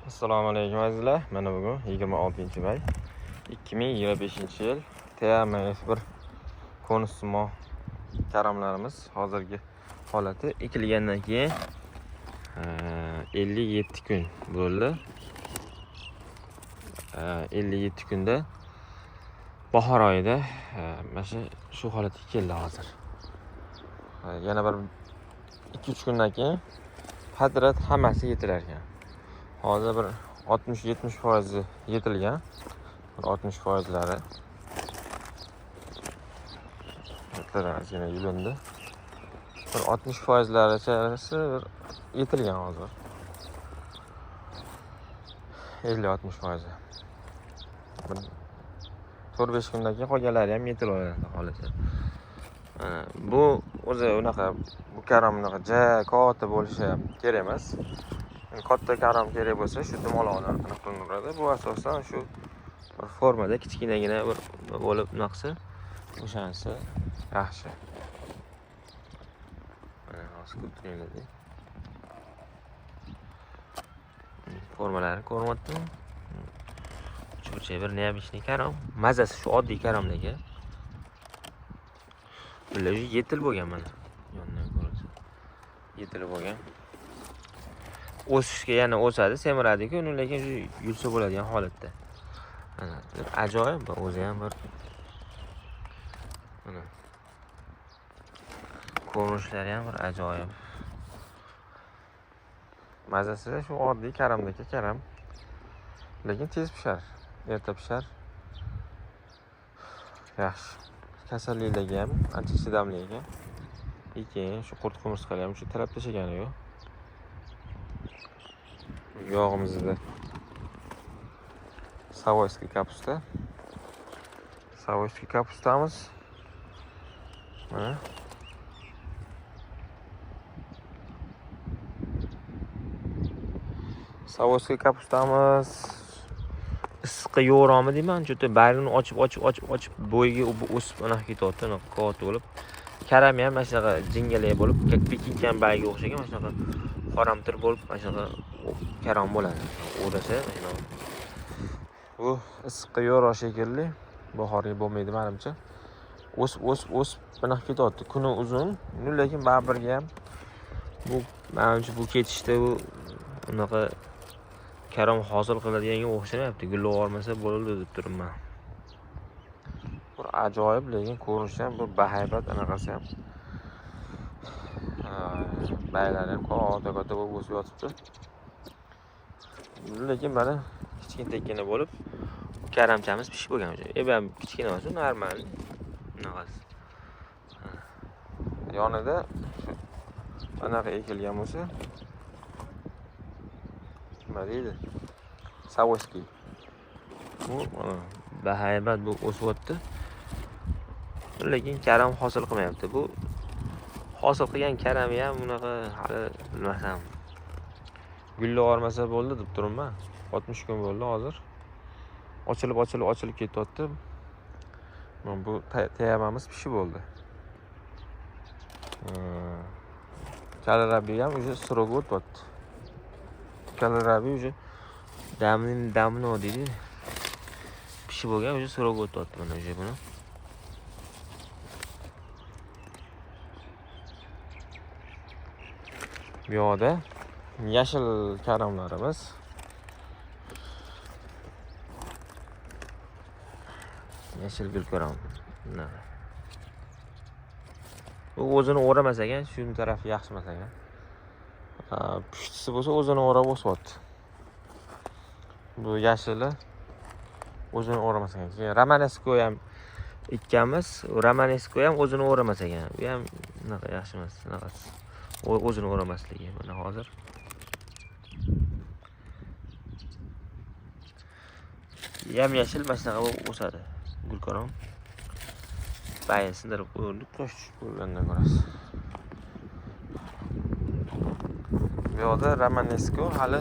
Assalomu alaykum azizlar. Mana bugun 26-may 2025-yil TMF1 konusimo karamlarimiz hozirgi holati ekilgandan keyin 57 kun bo'ldi. 57 kunda bahor oyida mana shu holatga keldi hozir. Yana bir 2-3 kundan keyin hadrat hammasi yetilar ekan. Hozir bir 60-70% yetilgan. 60%lari. Ozgina yulindi. Bir 60%larichasi bir yetilgan hozir. 50-60%. 4-5 kundan keyin qolganlari ham yetilaveradi holati. Bu o'zi unaqa bu karam unaqa katta bo'lishi kerak emas. Katta karam kerak bo'lsa shu dumaloqdan qilinadi. Bu asosan shu formada kichkinagina bir bo'lib naqsa o'shanisi yaxshi. Mana hozir ko'ringlar. Formalari ko'ryaptimi? Cho'cha bir neobычный karam. Mazasi shu oddiy karamdagi. Bular yetil bo'lgan mana. Yondan ko'rasiz. Yetil bo'lgan. O'sishga yana o'sadi, semiradi-ku, lekin shu yursa bo'ladigan holatda. Mana ajoyib o'zi ham bir mana ko'rinishlari ham bir ajoyib. Mazasi shu oddiy karamdagi karam. Lekin tez pishar, erta pishar. Yaxshi. Kasalliklarga ham ancha chidamli ekan. Keyin shu qurt qumursqalar ham shu tarab tashagani yo'q. Yog'imizda savoyskiy kapusta. Savoyskiy kapustamiz. Mana. Savoyskiy kapustamiz issiqqa yo'g'roqmi deyman, juda bargini ochib bo'yiga o'sib anaqa ketyapti, anaqa katta bo'lib. Karam ham mana shunaqa jingalak bo'lib, pekikkan bargiga o'xshagan mana shunaqa qoramtir bo'lib, mana shunaqa karam bo'ladi. O'rasa mana bu issiqqa yo'g'roq shekilli, bahorga bo'lmaydi menimcha. O'sib anaqa ketyapti. Kuni uzun, lekin baribirga ham bu menimcha bu ketishda bu unaqa karam hosil qiladiganga o'xshamayapti. Gullab olmasa bo'ladi deb turibman. Bir ajoyib, lekin ko'rinishi ham bir bahaybat anaqasi ham. Baylari ham katta bo'lib o'sib yotibdi. Lekin mana kichkina bo'lib karamchamiz pishib bo'lgan o'sha. Ham kichkina emas, normal. Bunaqasi. Yonida anaqa ekilgan bo'lsa nima deydi? Savoyskiy. Bu bahaybat bu o'syapti. Lekin karam hosil qilmayapti. Bu hosil qilgan karami ham bunaqa hali bilmasam. Gullab olmasa bo'ldi deb turibman. 60 kun bo'ldi hozir. Ochilib ketyapti. Bu tayamamiz pishib bo'ldi. Kalarabi ham o'sha suroga o'tyapti. Kalarabi o'sha damini deydi. Pishib bo'lgan o'sha suroga o'tyapti mana o'sha buni. Bu yoqda yashil karamlarimiz. Yashil gulkaram. Bu o'zini o'ramas ekan, shu tarafi yaxshi emas ekan. Pushtisi bo'lsa o'zini o'rab o'syapti. Bu yashili o'zini o'ramas ekan. Keyin Romanesko ham ikkamiz, Romanesko ham o'zini o'ramas ekan. Bu ham unaqa yaxshi emas, unaqasi. O'zini o'ramasligi mana hozir. Yam yashil mana shunaqa o'sadi. Gulkaram. Bayin sindirib qo'yildi, tosh tushib bo'lgandan ko'rasiz. Bu yoqda Romanesko, hali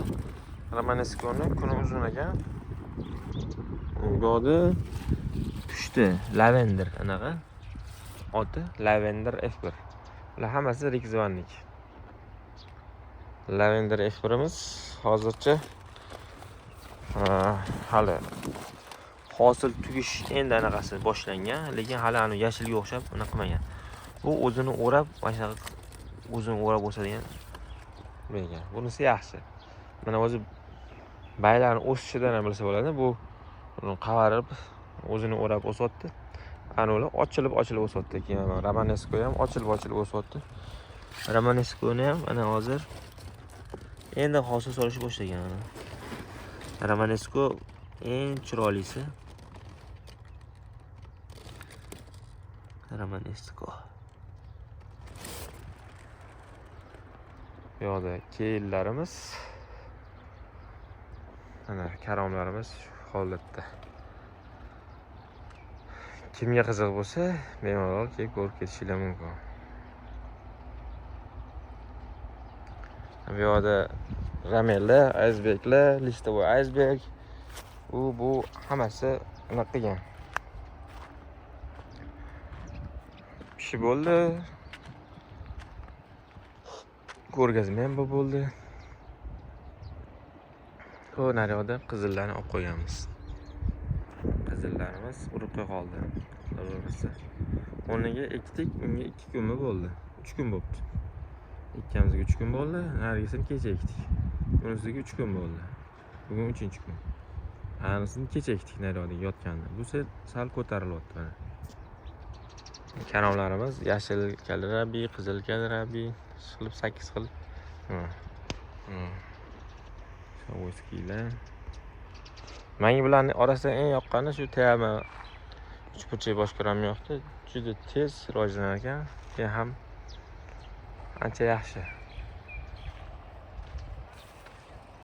Romaneskoni kuni uzun ekan. Bu yoqda pushti, lavender anaqa. Oti Lavender F1. Bular hammasi rekzvannik. Lavender F1imiz hozircha hali hosil tugish endi anaqasi boshlangan, lekin hali anu yashilga o'xshab unaqa qilmagan. Bu o'zini o'rab, mana shunaqa o'zini o'rab o'sadigan ekan. Bunisi yaxshi. Mana o'zi baylarning o'sishidan ham bilsa bo'ladi. Bu uni qavarib o'zini o'rab o'syapti. Anolar ochilib o'syapti. Keyin Romanesko ham ochilib o'syapti. Romaneskoni ham ana hozir endi hosil solish boshlagan. Romanesko eng chiroylisi. Romanesko. Bu yoqda keyinlarimiz. Ana karomlarimiz shu holatda. Kimga qiziq bo'lsa, bemalol kelib ko'rib ketishingiz mumkin. Bu yoqda ramellar, iceberglar, listovoy iceberg. Bu hammasi unaqa qilgan. Pishi bo'ldi. Ko'rgazma ham bo'ldi. Xo'p, naryoqda qizillarni olib qo'yganmiz. Qizillarimiz urib qoldi. Xudo o'rniga ekdik, unga 2 kun bo'ldi. 3 kun bo'libdi. Ikkamizga 3 kun bo'ldi, narigisini kecha ekdik. Bunisiga 3 kun bo'ldi. Bugun 3-kun. Anisini kecha ekdik naryoqda yotganda. Bu sal ko'tarilyapti mana. Karomlarimiz yashil kalrabi, qizil kalrabi, qilib 8 xil. Voskilar. Menga bularning orasida eng yoqqani shu tema uchburchak boshqaram yoqdi. Juda tez rivojlanar ekan. Keyin ham ancha yaxshi.